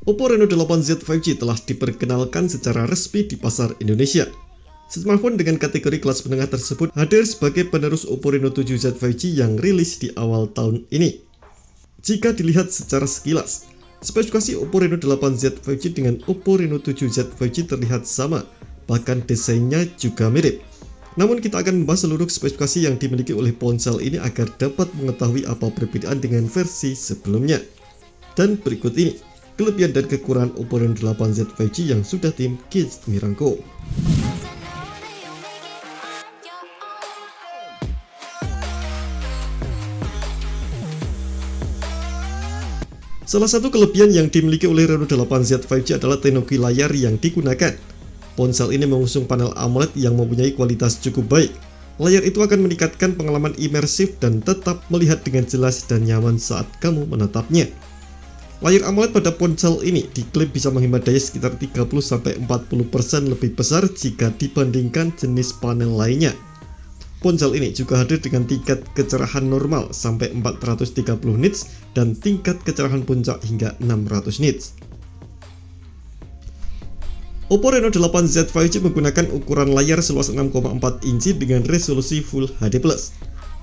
Oppo Reno 8Z 5G telah diperkenalkan secara resmi di pasar Indonesia. Smartphone dengan kategori kelas menengah tersebut hadir sebagai penerus Oppo Reno 7Z 5G yang rilis di awal tahun ini. Jika dilihat secara sekilas, spesifikasi Oppo Reno 8Z 5G dengan Oppo Reno 7Z 5G terlihat sama, bahkan desainnya juga mirip. Namun kita akan membahas seluruh spesifikasi yang dimiliki oleh ponsel ini agar dapat mengetahui apa perbedaan dengan versi sebelumnya. Dan berikut ini kelebihan dan kekurangan Oppo Reno 8Z 5G yang sudah tim Kids merangkum. Salah satu kelebihan yang dimiliki oleh Reno 8Z 5G adalah teknologi layar yang digunakan. Ponsel ini mengusung panel AMOLED yang mempunyai kualitas cukup baik. Layar itu akan meningkatkan pengalaman imersif dan tetap melihat dengan jelas dan nyaman saat kamu menatapnya. Layar AMOLED pada ponsel ini diklaim bisa menghemat daya sekitar 30-40% lebih besar jika dibandingkan jenis panel lainnya. Ponsel ini juga hadir dengan tingkat kecerahan normal sampai 430 nits dan tingkat kecerahan puncak hingga 600 nits. Oppo Reno 8Z 5G menggunakan ukuran layar seluas 6,4 inci dengan resolusi Full HD+.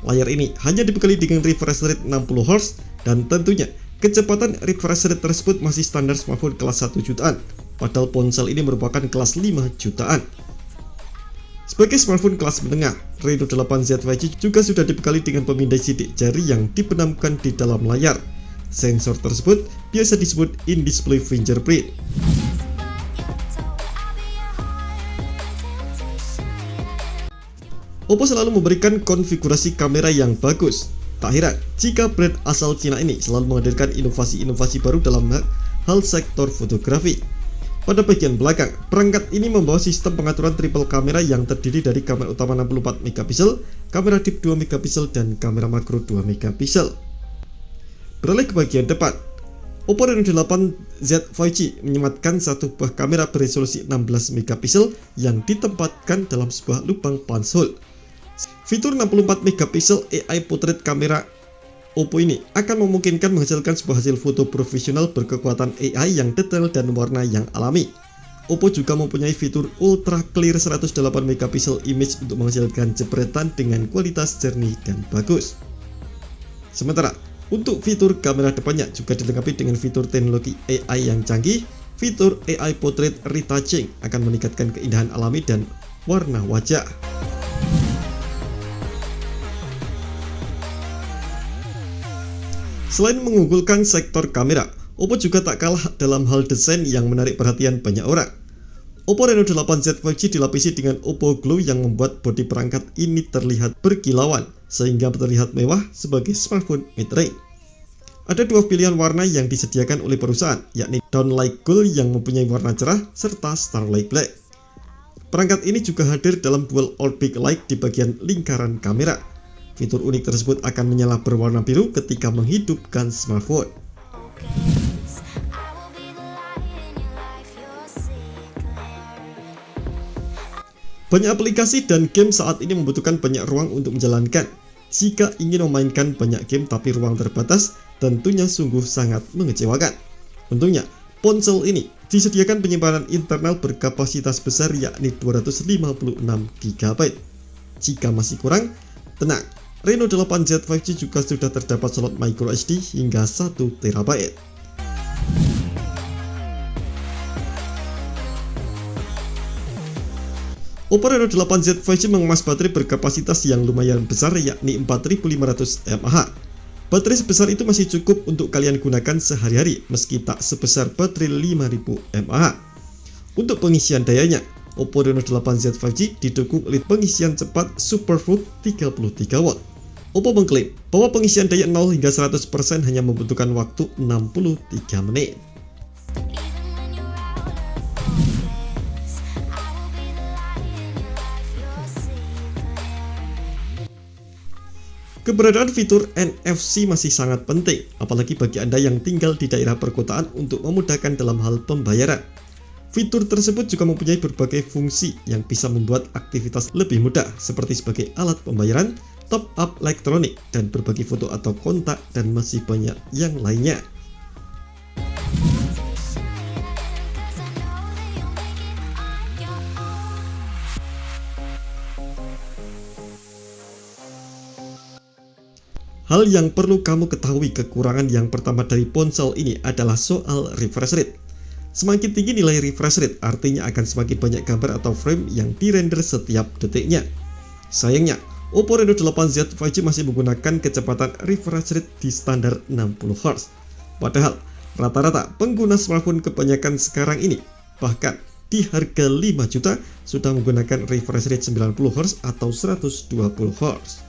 Layar ini hanya dibekali dengan refresh rate 60Hz dan tentunya kecepatan refresh rate tersebut masih standar smartphone kelas 1 jutaan, padahal ponsel ini merupakan kelas 5 jutaan. Sebagai smartphone kelas menengah, Reno 8Z 5G juga sudah dibekali dengan pemindai sidik jari yang dibenamkan di dalam layar. Sensor tersebut biasa disebut in-display fingerprint. Oppo selalu memberikan konfigurasi kamera yang bagus. Tak heran jika brand asal Cina ini selalu menghadirkan inovasi-inovasi baru dalam hal sektor fotografi. Pada bagian belakang, perangkat ini membawa sistem pengaturan triple kamera yang terdiri dari kamera utama 64 megapiksel, kamera deep 2 megapiksel, dan kamera makro 2 megapiksel. Beralih ke bagian depan, Oppo Reno 8Z 5G menyematkan satu buah kamera beresolusi 16 megapiksel yang ditempatkan dalam sebuah lubang punch-hole. Fitur 64 megapiksel AI portrait kamera Oppo ini akan memungkinkan menghasilkan sebuah hasil foto profesional berkekuatan AI yang detail dan warna yang alami. Oppo juga mempunyai fitur ultra clear 108 megapiksel image untuk menghasilkan jepretan dengan kualitas jernih dan bagus. Sementara untuk fitur kamera depannya juga dilengkapi dengan fitur teknologi AI yang canggih. Fitur AI portrait retouching akan meningkatkan keindahan alami dan warna wajah. Selain mengunggulkan sektor kamera, Oppo juga tak kalah dalam hal desain yang menarik perhatian banyak orang. Oppo Reno 8Z 5G dilapisi dengan Oppo Glow yang membuat bodi perangkat ini terlihat berkilauan, sehingga terlihat mewah sebagai smartphone mid-range. Ada dua pilihan warna yang disediakan oleh perusahaan, yakni Downlight Gold yang mempunyai warna cerah, serta Starlight Black. Perangkat ini juga hadir dalam dual orbit light di bagian lingkaran kamera. Fitur unik tersebut akan menyala berwarna biru ketika menghidupkan smartphone. Banyak aplikasi dan game saat ini membutuhkan banyak ruang untuk menjalankan. Jika ingin memainkan banyak game tapi ruang terbatas, tentunya sungguh sangat mengecewakan. Untungnya, ponsel ini disediakan penyimpanan internal berkapasitas besar yakni 256 GB. Jika masih kurang, tenang. Reno 8Z 5G juga sudah terdapat slot microSD hingga 1 TB. Oppo Reno 8Z 5G mengemas baterai berkapasitas yang lumayan besar yakni 4500 mAh. Baterai sebesar itu masih cukup untuk kalian gunakan sehari-hari meski tak sebesar baterai 5000 mAh. Untuk pengisian dayanya, Oppo Reno 8Z 5G didukung oleh pengisian cepat SuperVOOC 33 watt. Oppo mengklaim bahwa pengisian daya 0 hingga 100% hanya membutuhkan waktu 63 menit. Keberadaan fitur NFC masih sangat penting, apalagi bagi Anda yang tinggal di daerah perkotaan untuk memudahkan dalam hal pembayaran. Fitur tersebut juga mempunyai berbagai fungsi yang bisa membuat aktivitas lebih mudah, seperti sebagai alat pembayaran, top up elektronik, dan berbagi foto atau kontak, dan masih banyak yang lainnya. Hal yang perlu kamu ketahui, kekurangan yang pertama dari ponsel ini adalah soal refresh rate. Semakin tinggi nilai refresh rate, artinya akan semakin banyak gambar atau frame yang dirender setiap detiknya. Sayangnya, Oppo Reno 8Z 5G masih menggunakan kecepatan refresh rate di standar 60Hz. Padahal, rata-rata pengguna smartphone kebanyakan sekarang ini, bahkan di harga 5 juta, sudah menggunakan refresh rate 90Hz atau 120Hz.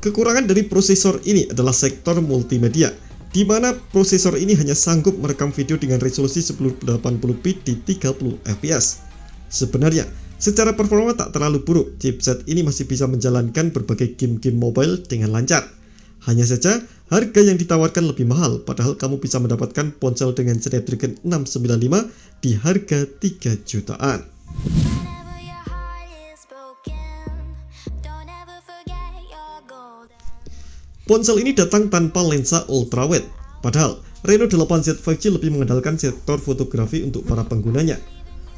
Kekurangan dari prosesor ini adalah sektor multimedia, di mana prosesor ini hanya sanggup merekam video dengan resolusi 1080p di 30 fps. Sebenarnya, secara performa tak terlalu buruk, chipset ini masih bisa menjalankan berbagai game-game mobile dengan lancar. Hanya saja, harga yang ditawarkan lebih mahal, padahal kamu bisa mendapatkan ponsel dengan Snapdragon 695 di harga 3 jutaan. Ponsel ini datang tanpa lensa ultrawide, padahal Reno 8Z 5G lebih mengandalkan sektor fotografi untuk para penggunanya.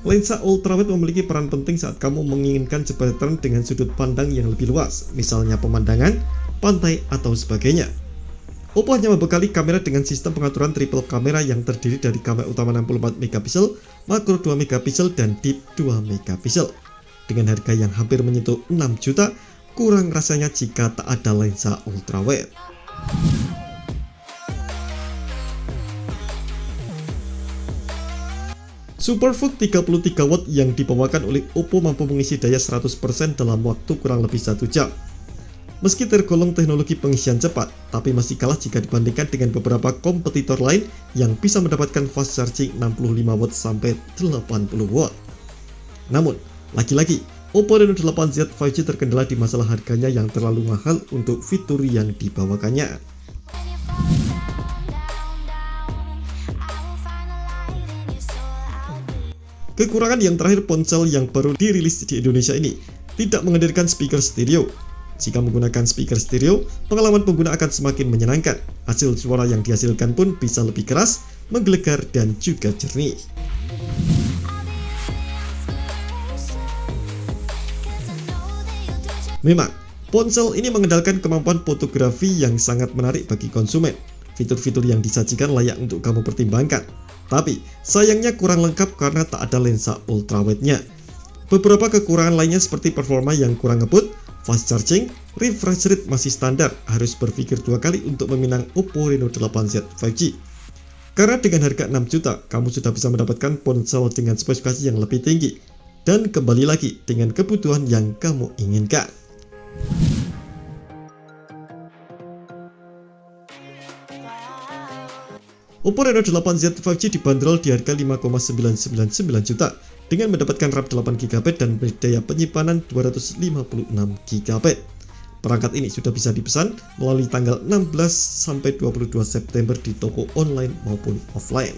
Lensa ultrawide memiliki peran penting saat kamu menginginkan jembatan dengan sudut pandang yang lebih luas, misalnya pemandangan, pantai, atau sebagainya. Oppo hanya membekali kamera dengan sistem pengaturan triple kamera yang terdiri dari kamera utama 64 megapiksel, makro 2 megapiksel, dan deep 2 megapiksel. Dengan harga yang hampir menyentuh 6 juta, kurang rasanya jika tak ada lensa ultrawide. SuperVOOC 33 watt yang dibawakan oleh Oppo mampu mengisi daya 100% dalam waktu kurang lebih 1 jam. Meski tergolong teknologi pengisian cepat, tapi masih kalah jika dibandingkan dengan beberapa kompetitor lain yang bisa mendapatkan fast charging 65 watt sampai 80 watt. Namun, lagi-lagi, Oppo Reno 8Z 5G terkendala di masalah harganya yang terlalu mahal untuk fitur yang dibawakannya. Kekurangan yang terakhir, ponsel yang baru dirilis di Indonesia ini tidak menghadirkan speaker stereo. Jika menggunakan speaker stereo, pengalaman pengguna akan semakin menyenangkan. Hasil suara yang dihasilkan pun bisa lebih keras, menggelegar, dan juga jernih. Memang, ponsel ini mengandalkan kemampuan fotografi yang sangat menarik bagi konsumen. Fitur-fitur yang disajikan layak untuk kamu pertimbangkan. Tapi, sayangnya kurang lengkap karena tak ada lensa ultrawide-nya. Beberapa kekurangan lainnya seperti performa yang kurang ngebut, fast charging, refresh rate masih standar, harus berpikir 2 kali untuk meminang Oppo Reno 8Z 5G. Karena dengan harga 6 juta, kamu sudah bisa mendapatkan ponsel dengan spesifikasi yang lebih tinggi. Dan kembali lagi dengan kebutuhan yang kamu inginkan. Oppo Reno 8Z 5G dibanderol di harga 5,999 juta dengan mendapatkan RAM 8GB dan daya penyimpanan 256GB. Perangkat ini sudah bisa dipesan melalui tanggal 16 sampai 22 September di toko online maupun offline.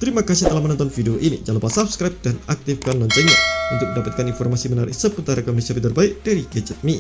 Terima kasih telah menonton video ini. Jangan lupa subscribe dan aktifkan loncengnya untuk mendapatkan informasi menarik seputar rekomendasi terbaik dari Gadget Me.